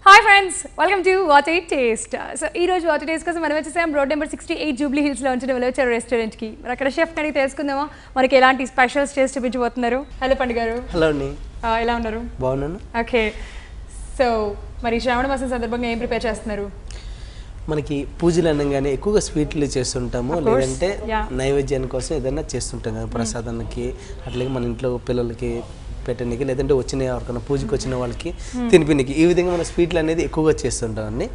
Hi friends, welcome to what it taste. So ఈ రోజు what it taste కోసం మనం వచ్చేసాం రోడ్ నెంబర్ 68 జూబ్లీ హిల్స్లో ఉంచిన వెలవచర్ రెస్టారెంట్కి. మరి అక్కడ షెఫ్ అడిగి తెలుసుకుందామా మనకి ఎలాంటి స్పెషల్స్ చేసి చూపించబోతున్నారు. హలో పండుగ గారు. హలో అండి. ఎలా ఉన్నారు? బాగున్నాను. ఓకే, సో మరి శ్రావణ మాసం సందర్భంగా ఏం ప్రిపేర్ చేస్తున్నారు? మనకి పూజలు అనగానే ఎక్కువగా స్వీట్లు చేస్తుంటాము, లేదంటే నైవేద్యాని కోసం ఏదైనా చేస్తుంటాం కదా, ప్రసాదానికి అట్లాగే మన ఇంట్లో పిల్లలకి పెట్టడానికి, లేదంటే వచ్చిన ఎవరికైనా పూజకి వచ్చిన వాళ్ళకి తినిపినికి, ఈ విధంగా మన స్వీట్లు అనేది ఎక్కువగా చేస్తుంటాం అండి.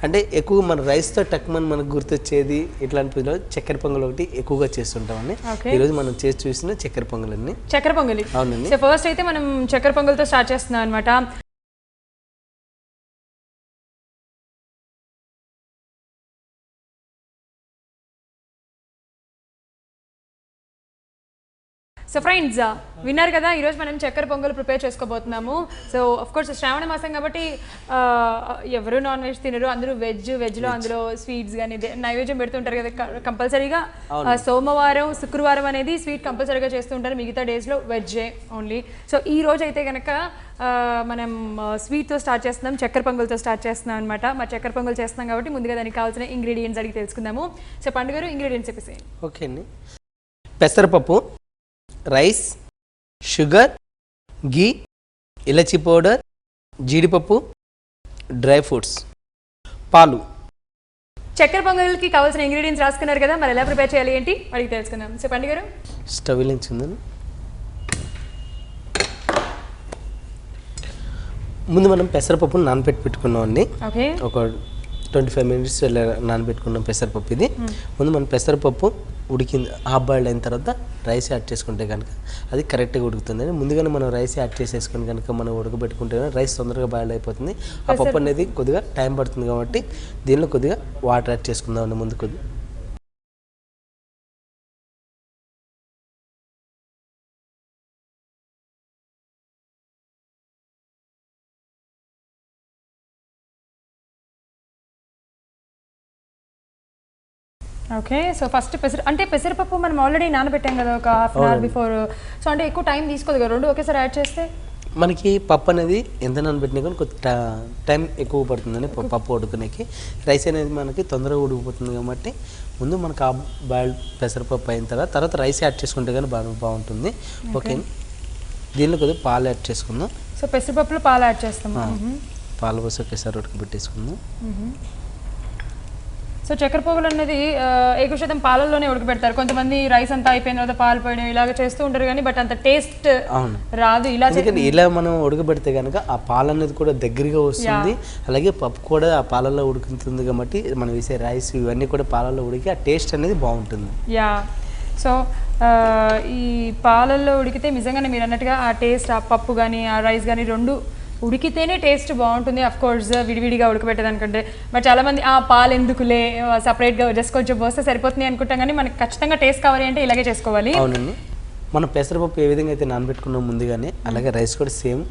అంటే ఎక్కువ మన రైస్తో టక్మని మనకు గుర్తొచ్చేది ఇట్లాంటి పూజలో చక్కెర పొంగల్ ఒకటి ఎక్కువగా చేస్తుంటామండి. ఈరోజు మనం చేసి చూసిన చక్కెర పొంగల్ అండి. చక్కెర పొంగలి. అవునండి. సో ఫస్ట్ అయితే మనం చక్కెర పొంగల్తో స్టార్ట్ చేస్తున్నాం అనమాట. సో ఫ్రెండ్స్, విన్నారు కదా, ఈరోజు మనం చక్కెర పొంగల్ ప్రిపేర్ చేసుకోబోతున్నాము. సో అఫ్ కోర్స్ శ్రావణ మాసం కాబట్టి ఎవరు నాన్ వెజ్ తినరు, అందరూ వెజ్లో అందులో స్వీట్స్ కానీ నైవేద్యం పెడుతుంటారు కదా కంపల్సరీగా. సోమవారం శుక్రవారం అనేది స్వీట్ కంపల్సరీగా చేస్తుంటారు, మిగతా డేస్లో వెజ్జే ఓన్లీ. సో ఈ రోజు అయితే కనుక మనం స్వీట్తో స్టార్ట్ చేస్తున్నాం, చక్కెర పొంగల్తో స్టార్ట్ చేస్తున్నాం అనమాట. మరి చక్కెర పొంగల్ చేస్తున్నాం కాబట్టి ముందుగా దానికి కావాల్సిన ఇంగ్రీడియంట్స్ అడిగి తెలుసుకుందాము. సో పండుగ గారు ఇంగ్రీడియంట్స్ చెప్పేసి. ఓకే అండి. పెసరపప్పు, రైస్, షుగర్, గీ, ఇలాచీ పౌడర్, జీడిపప్పు, డ్రై ఫ్రూట్స్, పాలు. చక్కెర పొంగల్కి కావాల్సిన ఇంగ్రీడియంట్స్ రాసుకున్నారు కదా, మరి ఎలా ప్రిపేర్ చేయాలి ఏంటి అడిగి తెలుసుకుందాం. చెప్పండి గారు. స్టవ్ వెలిగించిందని ముందు మనం పెసరపప్పును నానబెట్టి పెట్టుకున్నాం అండి. ఒక 25 minutes నానబెట్టుకున్నాం పెసరపప్పు. ఇది ముందు మనం పెసరపప్పు ఉడికింది, హాఫ్ బాయిల్డ్ అయిన తర్వాత రైస్ యాడ్ చేసుకుంటే కనుక అది కరెక్ట్గా ఉడుకుతుంది. ముందుగానే మనం రైస్ యాడ్ చేసేసుకుని కనుక మనం ఉడకబెట్టుకుంటే రైస్ తొందరగా బాయిల్డ్ అయిపోతుంది. ఆ పప్పు అనేది కొద్దిగా టైం పడుతుంది కాబట్టి దీనిలో కొద్దిగా వాటర్ యాడ్ చేసుకుందామండి. ముందు కొద్దిగా ఓకే. సో ఫస్ట్ పెసరపప్పు మనం ఆల్రెడీ నానబెట్టాం కదా ఒక half an hour before. So అంటే ఎక్కువ టైం తీసుకోదు కదా, రెండు ఒకేసారి యాడ్ చేస్తే మనకి పప్పు అనేది ఎంత నానబెట్టినా కానీ కొద్ది టైం ఎక్కువ పడుతుందని పప్పు ఉడుకునేకి. రైస్ అనేది మనకి తొందరగా ఉడికిపోతుంది కాబట్టి ముందు మనకు హాఫ్ బాయిల్డ్ పెసరపప్పు అయిన తర్వాత రైస్ యాడ్ చేసుకుంటే కానీ బాగుంటుంది. ఓకే, దీనిలో కొద్దిగా పాలు యాడ్ చేసుకుందాం. సో పెసరపప్పులో పాలు యాడ్ చేస్తాము. పాలు పోసి ఒకేసారి ఉడకబెట్టేసుకుందాం. సో చక్కెర పొంగల్ అనేది ఎక్కువ శాతం పాలల్లోనే ఉడకబెడతారు. కొంతమంది రైస్ అంతా అయిపోయిన తర్వాత పాలు పోయడం ఇలాగ చేస్తూ ఉంటారు, కానీ బట్ అంత టేస్ట్ రాదు. ఇలా మనం ఉడకబెడితే కనుక ఆ పాలు అనేది కూడా దగ్గరగా వస్తుంది, అలాగే పప్పు కూడా ఆ పాలల్లో ఉడుకుతుంది కాబట్టి మనం వేసే రైస్ ఇవన్నీ కూడా పాలల్లో ఉడికి ఆ టేస్ట్ అనేది బాగుంటుంది. యా, సో ఈ పాలల్లో ఉడికితే నిజంగానే మీరు అన్నట్టుగా ఆ టేస్ట్, ఆ పప్పు కానీ ఆ రైస్ కానీ రెండు ఉడికితేనే టేస్ట్ బాగుంటుంది. అఫ్ కోర్స్ విడివిడిగా ఉడకబెట్టేదానికంటే. బట్ చాలామంది ఆ పాలు ఎందుకులే సపరేట్గా జస్ట్ కొంచెం పోస్తే సరిపోతుంది అనుకుంటాం, కానీ మనకి ఖచ్చితంగా టేస్ట్ కావాలి అంటే ఇలాగే చేసుకోవాలి. అవునండి. మనం పెసరపప్పు ఏ విధంగా అయితే నానబెట్టుకున్నాం ముందుగానే, అలాగే రైస్ కూడా సేమ్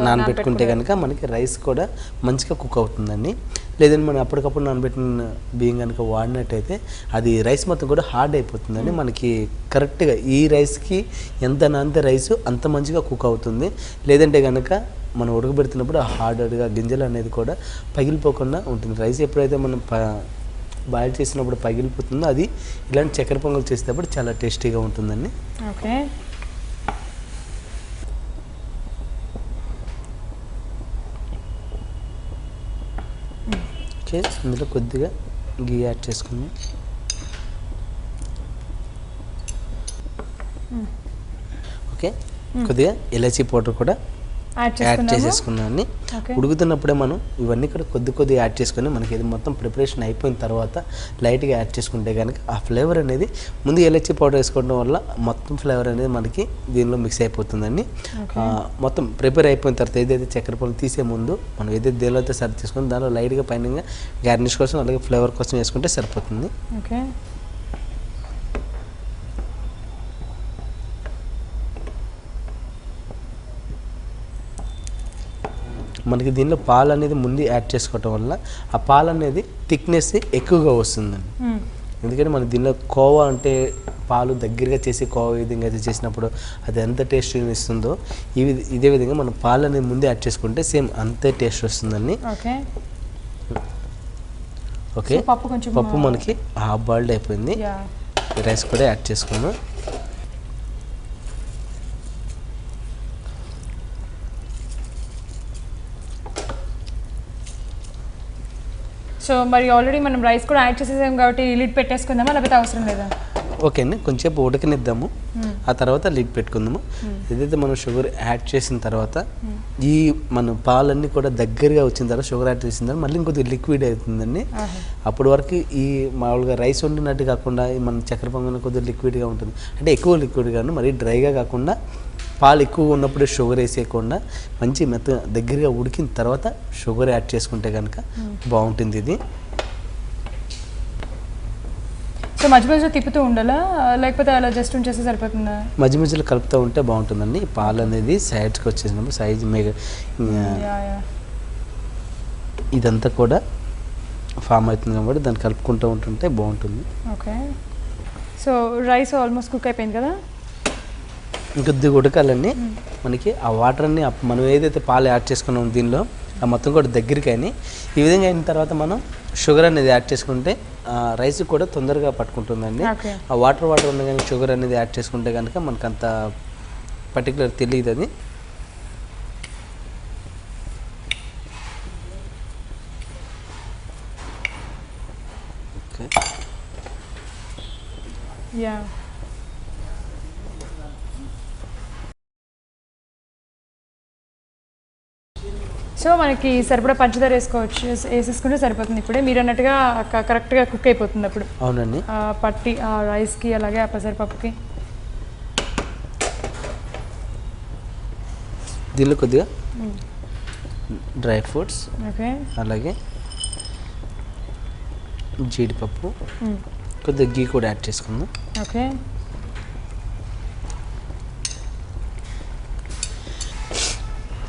నానబెట్టుకుంటే కనుక మనకి రైస్ కూడా మంచిగా కుక్ అవుతుందండి. లేదంటే మనం అప్పటికప్పుడు నానబెట్టిన బియ్యం కనుక వాడినట్టయితే అది రైస్ మొత్తం కూడా హార్డ్ అయిపోతుందండి. మనకి కరెక్ట్గా ఈ రైస్కి ఎంత నానితే రైస్ అంత మంచిగా కుక్ అవుతుంది. లేదంటే కనుక మనం ఉడకబెడుతున్నప్పుడు హార్డ్గా గింజలు అనేది కూడా పగిలిపోకుండా ఉంటుంది. రైస్ ఎప్పుడైతే మనం బాయిల్ చేసినప్పుడు పగిలిపోతుందో అది ఇలాంటి చక్కెర పొంగల్ చేసేటప్పుడు చాలా టేస్టీగా ఉంటుందండి. ఓకే, ఓకే, ఇందులో కొద్దిగా గీ యాడ్ చేసుకుందాం. ఓకే, కొద్దిగా ఇలాచీ పౌడర్ కూడా యాడ్ చేసేసుకున్నాను. ఉడుకుతున్నప్పుడే మనం ఇవన్నీ కూడా కొద్ది యాడ్ చేసుకొని మనకి ఇది మొత్తం ప్రిపరేషన్ అయిపోయిన తర్వాత లైట్గా యాడ్ చేసుకుంటే కనుక ఆ ఫ్లేవర్ అనేది ముందు ఇలాచీ పౌడర్ వేసుకోవడం వల్ల మొత్తం ఫ్లేవర్ అనేది మనకి దీనిలో మిక్స్ అయిపోతుందండి. మొత్తం ప్రిపేర్ అయిపోయిన తర్వాత ఏదైతే చక్కెర పొంగల్ తీసే ముందు మనం ఏదైతే దేనిలో అయితే సర్వ్ చేసుకుని దానిలో లైట్గా పైన గార్నిష్ కోసం అలాగే ఫ్లేవర్ కోసం వేసుకుంటే సరిపోతుంది. ఓకే, మనకి దీనిలో పాలు అనేది ముందు యాడ్ చేసుకోవటం వల్ల ఆ పాలు అనేది థిక్నెస్ ఎక్కువగా వస్తుందండి. ఎందుకంటే మన దీనిలో కోవా అంటే పాలు దగ్గరగా చేసి కోవా విధంగా అయితే చేసినప్పుడు అది ఎంత టేస్ట్ ఇస్తుందో ఇదే విధంగా మనం పాలు అనేది ముందే యాడ్ చేసుకుంటే సేమ్ అంతే టేస్ట్ వస్తుందండి. ఓకే, పప్పు మనకి హాఫ్ బాయిల్డ్ అయిపోయింది. రైస్ కూడా యాడ్ చేసుకున్నాం. సో మరి ఆల్రెడీ మనం రైస్ కూడా యాడ్ చేసేసాం కాబట్టి లిడ్ పెట్టేసుకుందామా లేకపోతే అవసరం లేదా? ఓకే అండి, కొంచెంసేపు ఉడకనిద్దాము, ఆ తర్వాత లిడ్ పెట్టుకుందాము. ఏదైతే మనం షుగర్ యాడ్ చేసిన తర్వాత ఈ మన పాలన్నీ కూడా దగ్గరగా వచ్చిన తర్వాత షుగర్ యాడ్ చేసిన తర్వాత మళ్ళీ ఇంకొద్దిగా లిక్విడ్ అవుతుందండి. అప్పటి వరకు ఈ మామూలుగా రైస్ వండినట్టు కాకుండా మన చక్కెర పొంగల్ కొద్దిగా లిక్విడ్గా ఉంటుంది. అంటే ఎక్కువ లిక్విడ్గా మరీ డ్రైగా కాకుండా పాలు ఎక్కువ ఉన్నప్పుడే షుగర్ వేసేయకుండా మంచి మెత్తగా దగ్గరగా ఉడికిన తర్వాత షుగర్ యాడ్ చేసుకుంటే కనుక బాగుంటుంది ఇది. సో మధ్య మధ్యలో తిప్పుతూ ఉండాలా లేకపోతే అలా జస్ట్ ఉంచేస్తే సరిపోతుందా? మధ్య మధ్యలో కలుపుతూ ఉంటే బాగుంటుందండి. పాలు అనేది సైడ్స్కి వచ్చేసినప్పుడు సైజ్ ఇదంతా కూడా ఫామ్ అవుతుంది కాబట్టి దాన్ని కలుపుకుంటూ ఉంటుంటే బాగుంటుంది. Okay, so rice almost cook అయిపోయింది కదా, ఇంకొద్దిగా ఉడకాలండి. మనకి ఆ వాటర్ అన్ని మనం ఏదైతే పాలు యాడ్ చేసుకున్నాం దీనిలో ఆ మొత్తం కూడా దగ్గరికి అయినాయి. ఈ విధంగా అయిన తర్వాత మనం షుగర్ అనేది యాడ్ చేసుకుంటే రైస్ కూడా తొందరగా పట్టుకుంటుందండి. ఆ వాటర్ ఉన్న కానీ షుగర్ అనేది యాడ్ చేసుకుంటే కనుక మనకు అంత పర్టికులర్ తెలియదు అది. ఓకే, సో మనకి సరిపడా పంచదార వేసేసుకుంటే సరిపోతుంది. ఇప్పుడే మీరు అన్నట్టుగా కరెక్ట్గా కుక్ అయిపోతుంది అప్పుడు. అవునండి, పట్టి ఆ రైస్కి అలాగే ఆ పెసరపప్పుకి. దీనిలో కొద్దిగా డ్రై ఫ్రూట్స్, ఓకే, అలాగే జీడిపప్పు, కొద్దిగా గీ కూడా యాడ్ చేసుకుందాం. ఓకే,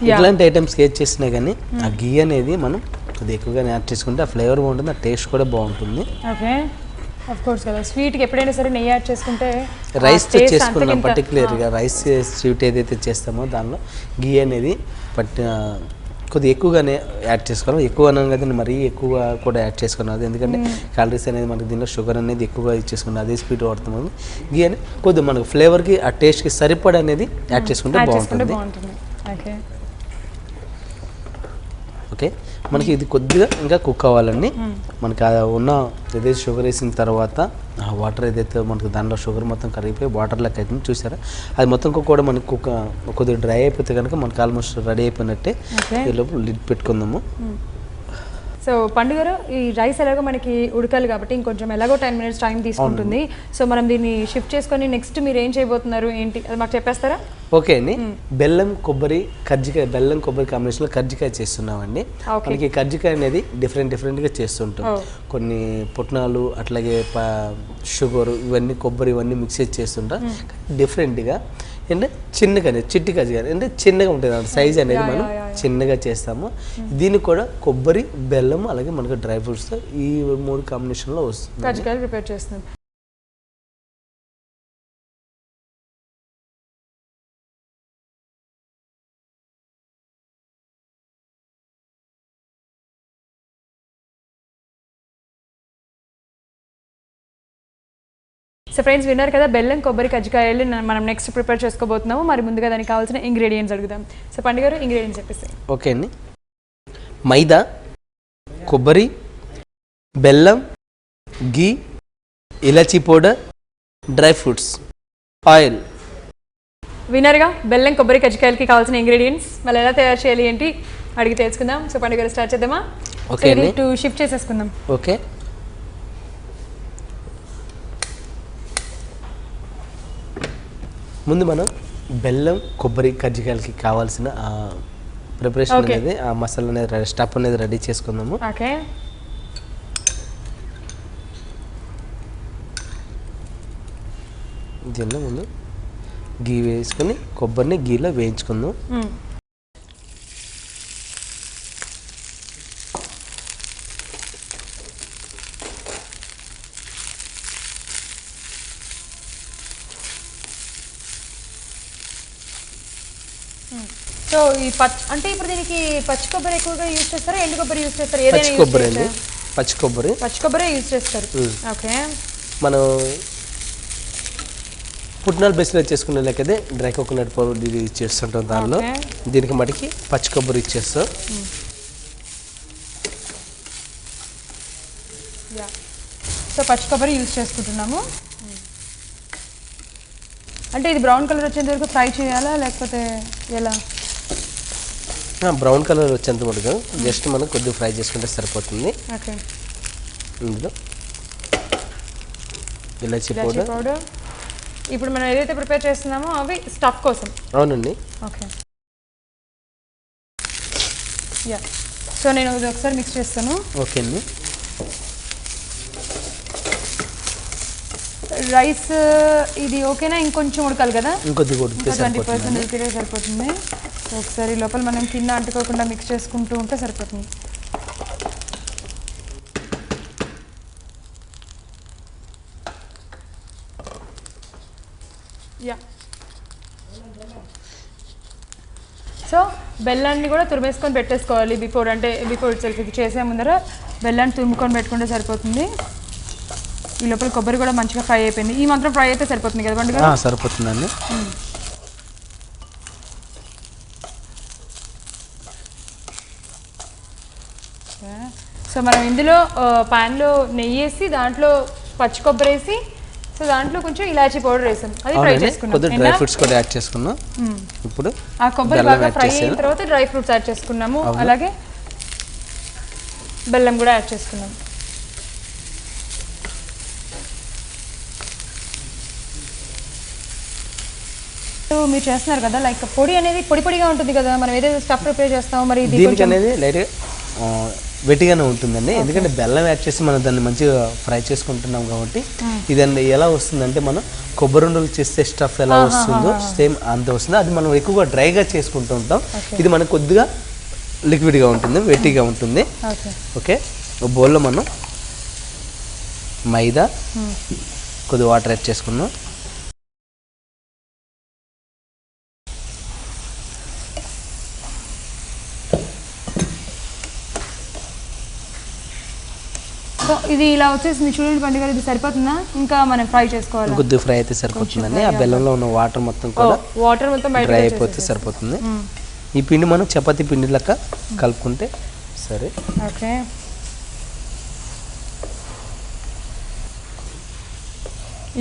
ఇట్లాంటి ఐటమ్స్ ఏది చేసినా కానీ ఆ గీ అనేది మనం కొద్దిగా ఎక్కువగానే యాడ్ చేసుకుంటే ఆ ఫ్లేవర్ బాగుంటుంది, ఆ టేస్ట్ కూడా బాగుంటుంది. ఓకే, ఆఫ్ కోర్స్ కదా, స్వీట్కి ఎప్పుడైనా సరే నెయ్యి యాడ్ చేసుకుంటే రైస్తో చేసుకున్నాం పర్టికులర్గా రైస్ స్వీట్ ఏదైతే చేస్తామో దానిలో గీ అనేది కొద్దిగా ఎక్కువగానే యాడ్ చేసుకోవాలి. ఎక్కువ అన్నాం కదా, మరీ ఎక్కువ కూడా యాడ్ చేసుకున్నది, ఎందుకంటే క్యాలరీస్ అనేది మనకి దీనిలో షుగర్ అనేది ఎక్కువగా ఇచ్చేసుకున్నది, అదే స్వీట్ వాడుతున్నాము. గీ అని కొద్దిగా మనకు ఫ్లేవర్కి ఆ టేస్ట్కి సరిపడా అనేది యాడ్ చేసుకుంటే బాగుంటుంది. ఓకే, ఓకే, మనకి ఇది కొద్దిగా ఇంకా కుక్ అవ్వాలండి. మనకి ఉన్న ఏదైతే షుగర్ వేసిన తర్వాత ఆ వాటర్ ఏదైతే మనకి దానిలో షుగర్ మొత్తం కరిగిపోయి వాటర్ లెక్క అవుతుంది చూసారా, అది మొత్తం కూడా మనకి కొద్దిగా డ్రై అయిపోతే కనుక మనకి ఆల్మోస్ట్ రెడీ అయిపోయినట్టే. ఈ లోపల లిడ్ పెట్టుకుందాము. సో పండుగ ఈ రైస్ ఎలాగో మనకి ఉడకాలి కాబట్టి ఇంకొంచెం ఎలాగో 10 minutes టైం తీసుకుంటుంది. సో మనం దీన్ని షిఫ్ట్ చేసుకొని నెక్స్ట్ మీరు ఏం చేయబోతున్నారు ఏంటి అది మాకు చెప్పేస్తారా? ఓకే అండి, బెల్లం కొబ్బరి కాంబినేషన్లో కర్జికాయ చేస్తున్నామండి. మనకి కర్జికాయ అనేది డిఫరెంట్గా చేస్తుంటాం. కొన్ని పుట్నాలు అట్లాగే షుగర్ ఇవన్నీ కొబ్బరి ఇవన్నీ మిక్స్ చేస్తుంటాం. డిఫరెంట్గా అంటే చిట్టి కజ్జికాయ అంటే చిన్నగా ఉంటుంది సైజ్ అనేది మనం చిన్నగా చేస్తాము. దీన్ని కూడా కొబ్బరి బెల్లం అలాగే మనకు డ్రై ఫ్రూట్స్తో ఈ 3 కాంబినేషన్లో వస్తుంది కజ్జికాయలు ప్రిపేర్ చేస్తున్నాం. సో ఫ్రెండ్స్ విన్నారు కదా, బెల్లం కొబ్బరి కజ్జికాయలు మనం నెక్స్ట్ ప్రిపేర్ చేసుకోబోతున్నాము. మరి ముందుగా దానికి కావాల్సిన ఇంగ్రీడియంట్స్ అడుగుదాం. సో పండుగ గారు ఇంగ్రీడియంట్స్ చెప్పేసి. ఓకే అండి, మైదా, కొబ్బరి, బెల్లం, గీ, ఇలాచీ పౌడర్, డ్రై ఫ్రూట్స్, ఆయిల్. విన్నారుగా బెల్లం కొబ్బరి కజ్జికాయలకి కావాల్సిన ఇంగ్రీడియంట్స్. మళ్ళీ ఎలా తయారు చేయాలి ఏంటి అడిగి తెలుసుకుందాం. సో పండుగ గారు స్టార్ట్ చేద్దామా? ఓకే, షిఫ్ట్ చేసేసుకుందాం. ఓకే, ముందు మనం బెల్లం కొబ్బరి కజ్జికాయలకి కావాల్సిన ప్రిపరేషన్ అనేది ఆ మసాలా అనేది స్టఫ్ అనేది రెడీ చేసుకుందాము. ఓకే, దీనిలో ముందు గీ వేసుకొని కొబ్బరిని గీలో వేయించుకుందాం. సో ఈ అంటే ఇప్పుడు దీనికి పచ్చి కొబ్బరి ఎక్కువగా యూజ్ చేస్తారా, ఎండు కొబ్బరి యూజ్ చేస్తారా? పచ్చి కొబ్బరి అండి, పచ్చి కొబ్బరి యూజ్ చేస్తారు. ఓకే. మనం పుట్నాలు బెస్లో చేసుకునే లేకదే డ్రై కోకోనట్ పౌడర్ ఇది ఇచ్చేస్తుంటాం దానిలో. దీనికి మటుకి పచ్చి కొబ్బరి ఇచ్చేస్తాం. సో పచ్చి కొబ్బరి యూజ్ చేసుకుంటున్నాము. అంటే ఇది బ్రౌన్ కలర్ వచ్చేంత వరకు ఫ్రై చేయాలా లేకపోతే ఎలా? బ్రౌన్ కలర్ వచ్చేంత మటుకు జస్ట్ మనం కొద్దిగా ఫ్రై చేసుకుంటే సరిపోతుంది. ఓకే. ఇందులో ఇలాచీ పౌడర్. ఇప్పుడు మనం ఏదైతే ప్రిపేర్ చేస్తున్నామో అవి స్టఫ్ కోసం. అవునండి. ఓకే. యా. సో నేను ఇది ఒకసారి మిక్స్ చేస్తాను. ఓకే అండి. రైస్ ఇది ఓకేనా? ఇంకొంచెం ఉడకాలి కదా? ఇంకొద్దిగా ఉడికితే 20% ఉడికితే సరిపోతుంది. ఒకసారి లోపల మనం కింద అంటుకోకుండా మిక్స్ చేసుకుంటూ ఉంటే సరిపోతుంది. యా. సో బెల్లాన్ని కూడా తురిమేసుకొని పెట్టేసుకోవాలి బిఫోర్ ఇట్ సెల్ఫ్. ఇది చేసే ముందర బెల్లాన్ని తురుముకొని పెట్టుకుంటే సరిపోతుంది. ఈ లోపల కొబ్బరి కూడా మంచిగా ఫ్రై అయిపోయింది. ఈ మాత్రం ఫ్రై అయితే సరిపోతుంది కదా బండి గారు? సరిపోతుందండి. సో మనం ఇందులో ప్యాన్లో నెయ్యి వేసి దాంట్లో పచ్చి కొబ్బరి వేసి సో దాంట్లో కొంచెం ఇలాచీ పౌడర్ వేసాం. అది ఫ్రై చేసుకున్నాం. డ్రై ఫ్రూట్స్ కూడా యాడ్ చేసుకున్నాం. ఇప్పుడు ఆ కొబ్బరి బాగా ఫ్రై అయిన తర్వాత డ్రై ఫ్రూట్స్ యాడ్ చేసుకున్నాము. అలాగే బెల్లం కూడా యాడ్ చేసుకున్నాం. మీరు చేస్తున్నారు కదా లైక్ పొడి అనేది పొడిగా ఉంటుంది కదా, మనం ఏదైతే స్టఫ్ ప్రిపేర్ చేస్తామో మరి దీనికి అనేది లైట్గా వెట్టిగానే ఉంటుందండి. ఎందుకంటే బెల్లం యాడ్ చేసి మనం దాన్ని మంచిగా ఫ్రై చేసుకుంటున్నాం కాబట్టి ఇదండి ఎలా వస్తుందంటే మనం కొబ్బరి ఉండలు చేస్తే స్టఫ్ ఎలా వస్తుందో సేమ్ అంత వస్తుంది. అది మనం ఎక్కువగా డ్రైగా చేసుకుంటూ ఉంటాం. ఇది మనకు కొద్దిగా లిక్విడ్గా ఉంటుంది, వెట్టిగా ఉంటుంది. ఓకే. ఒక బౌల్లో మనం మైదా కొద్దిగా వాటర్ యాడ్ చేసుకున్నాం. సో ఇది ఇలా వచ్చేసింది చూడండి పండుగ. ఇది సరిపోతుందా? ఇంకా మనం ఫ్రై చేసుకోవాలి. కొద్దిగా ఫ్రై అయితే సరిపోతుందండి. ఆ బెల్లంలో ఉన్న వాటర్ మొత్తం డ్రై అయిపోతే సరిపోతుంది. ఈ పిండి మనం చపాతీ పిండి లెక్క కలుపుకుంటే సరే. ఓకే.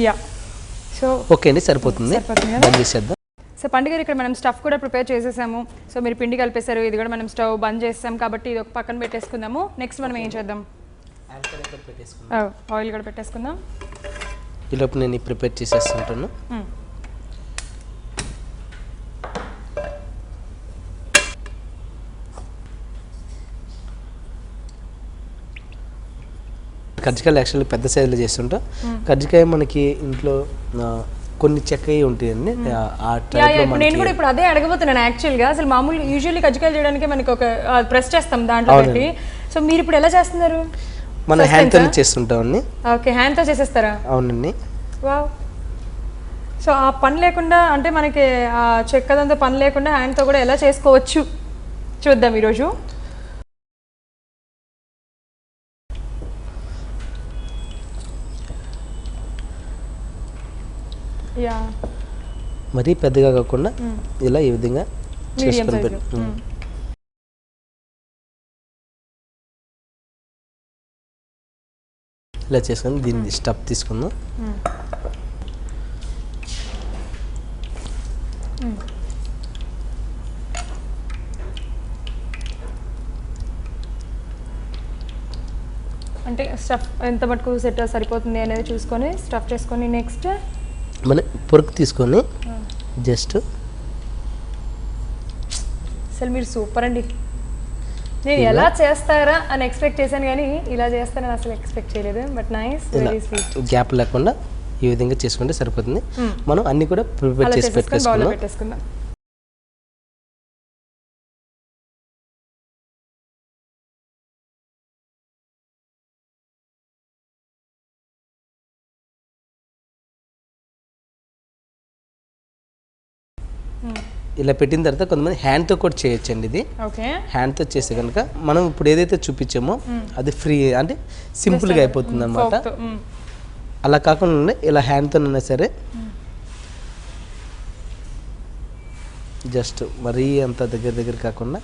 యా. సో ఓకే అండి, సరిపోతుంది. బంద్ చేసేద్దాం. సో పండుగ ఇక్కడ మనం స్టఫ్ కూడా ప్రిపేర్ చేసేసాము. సో మీరు పిండి కలిపేశారు, ఇది కూడా మనం స్టవ్ బంద్ చేస్తాం కాబట్టి ఇది ఒక పక్కన పెట్టేసుకుందాము. నెక్స్ట్ మనం ఏం చేద్దాం? ఆయిల్ కూడా పెట్టేసుకుందాం. ఈలోపు నేను ప్రిపేర్ చేసేస్తుంటాను. కజ్జికాయలు యాక్చువల్లీ పెద్ద సైజులో చేస్తుంటాం. కజ్జికాయ మనకి ఇంట్లో కొన్ని చెక్కవి ఉంటాయండి. నేను కూడా ఇప్పుడు అదే అడగబోతున్నాను యాక్చువల్గా. అసలు మామూలు యూజువల్లీ కజ్జికాయలు చేయడానికి మనకి ఒక ప్రెస్ చేస్తాం దాంట్లో పెట్టి. సో మీరు ఇప్పుడు ఎలా చేస్తున్నారు? మన హ్యాండ్తో చేస్తుంటామండి. ఓకే, హ్యాండ్తో చేసేస్తారా? అవునండి. వావ్. సో ఆ పని లేకుండా అంటే మనకి ఆ చెక్కదంతా పని లేకుండా హ్యాండ్తో కూడా ఎలా చేసుకోవచ్చు చూద్దాం ఈరోజు. యా. మరీ పెద్దగా కాకుండా ఇలా ఈ విధంగా చేసుకొని పెట్టు. ఇలా చేసుకొని దీన్ని స్టఫ్ తీసుకుందాం. అంటే స్టఫ్ ఎంత మటుకు సెట్ సరిపోతుంది అనేది చూసుకొని స్టఫ్ చేసుకొని నెక్స్ట్ మన పొరుకు తీసుకొని జస్ట్. అసలు మీరు సూపర్ అండి. నేను ఎలా చేస్తారా అని ఎక్స్పెక్ట్ చేశాను కానీ ఇలా చేస్తారని అసలు ఎక్స్పెక్ట్ చేయలేదు. But nice, very sweet. Gap లేకుండా ఈ విధంగా చేసుకుంటే సరిపోతుంది. మనం అన్ని కూడా ప్రిపేర్ చేసి పెట్టేసుకుందాం. ఇలా పెట్టిన తర్వాత కొంతమంది హ్యాండ్తో కూడా చేయొచ్చండి. ఇది ఓకే, హ్యాండ్తో చేస్తే కనుక మనం ఇప్పుడు ఏదైతే చూపించామో అది ఫ్రీ అంటే సింపుల్గా అయిపోతుంది అనమాట. అలా కాకుండా ఇలా హ్యాండ్తోనైనా సరే జస్ట్ మరీ అంత దగ్గర కాకుండా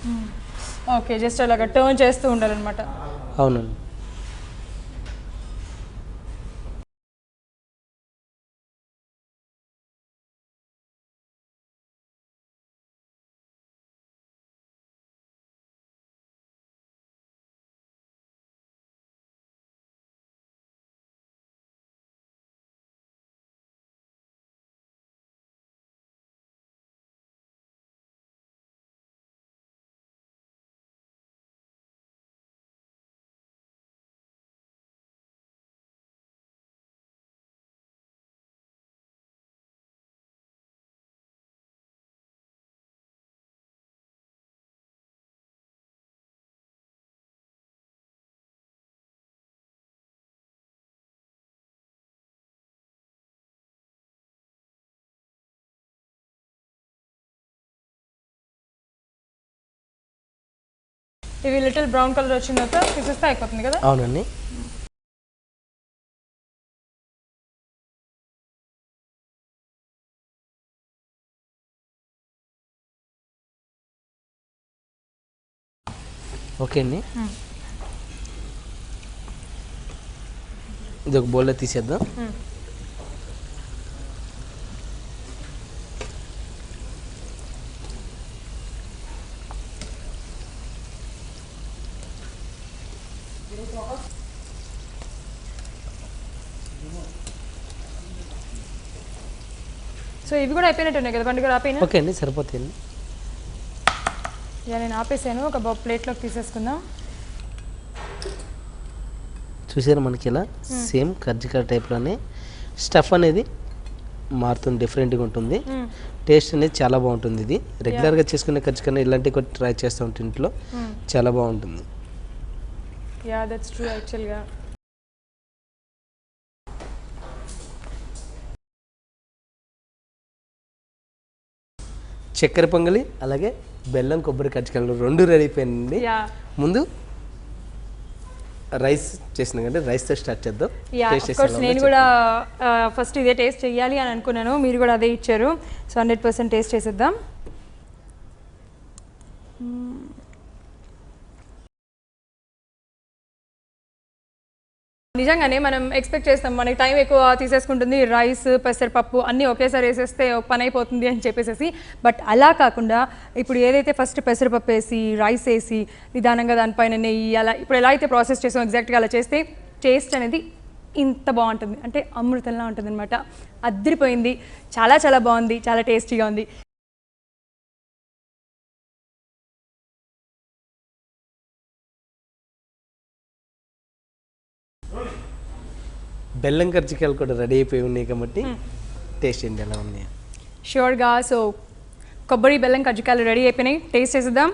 ఓకే, జస్ట్ అలాగా టర్న్ చేస్తూ ఉండాలన్నమాట. అవునండి. ఇవి లిటిల్ బ్రౌన్ కలర్ వచ్చిన తర్వాత తీసేస్తే అయిపోతుంది కదా. అవునండి. ఓకే అండి, ఇది ఒక బౌల్లో తీసేద్దాం. సో ఇవి కూడా అయిపోయినట్టున్నాయి కదా బండి గారు, ఆపేనా? ఓకే అండి, సరిపోతాయండి. ఇక నేను ఆపేసాను, ఒక ప్లేట్లోకి తీసేసుకుందాం. చూసారు మనకి ఇలా సేమ్ కర్జికాయ టైప్లోనే స్టఫ్ అనేది మారుతుంది, డిఫరెంట్గా ఉంటుంది. టేస్ట్ అనేది చాలా బాగుంటుంది. ఇది రెగ్యులర్గా చేసుకునే కర్జికాయ ఇలాంటివి కూడా ట్రై చేస్తూ ఉంటే ఇంట్లో చాలా బాగుంటుంది. యా దట్స్ ట్రూ యాక్చువల్గా. చక్కెర పొంగలి అలాగే బెల్లం కొబ్బరి కజ్జికాయలు రెండు రెడీ అయిపోయిందండి. ముందు రైస్ చేసిన కంటే రైస్తో స్టార్ట్ చేద్దాం. నేను కూడా ఫస్ట్ ఇదే టేస్ట్ చేయాలి అని అనుకున్నాను, మీరు కూడా అదే ఇచ్చారు. సో 100% టేస్ట్ చేసేద్దాం. నిజంగానే మనం ఎక్స్పెక్ట్ చేస్తాం మనకి టైం ఎక్కువ తీసేసుకుంటుంది, రైస్ పెసరపప్పు అన్నీ ఒకేసారి వేసేస్తే ఒక పని అయిపోతుంది అని చెప్పేసి. బట్ అలా కాకుండా ఇప్పుడు ఏదైతే ఫస్ట్ పెసరపప్పు వేసి రైస్ వేసి నిదానంగా దానిపైన నెయ్యి అలా ఇప్పుడు ఎలా అయితే ప్రాసెస్ చేసాం ఎగ్జాక్ట్గా అలా చేస్తే టేస్ట్ అనేది ఇంత బాగుంటుంది, అంటే అమృతంలా ఉంటుంది అనమాట. అద్దరిపోయింది, చాలా చాలా బాగుంది, చాలా టేస్టీగా ఉంది. బెల్లం కర్జికాయలు కూడా రెడీ అయిపోయి ఉన్నాయి కాబట్టి టేస్ట్ ఏంటి ఎలా ఉన్నాయి? ష్యూర్గా. సో కొబ్బరి బెల్లం కజ్జికాయలు రెడీ అయిపోయినాయి, టేస్ట్ చేసేద్దాం.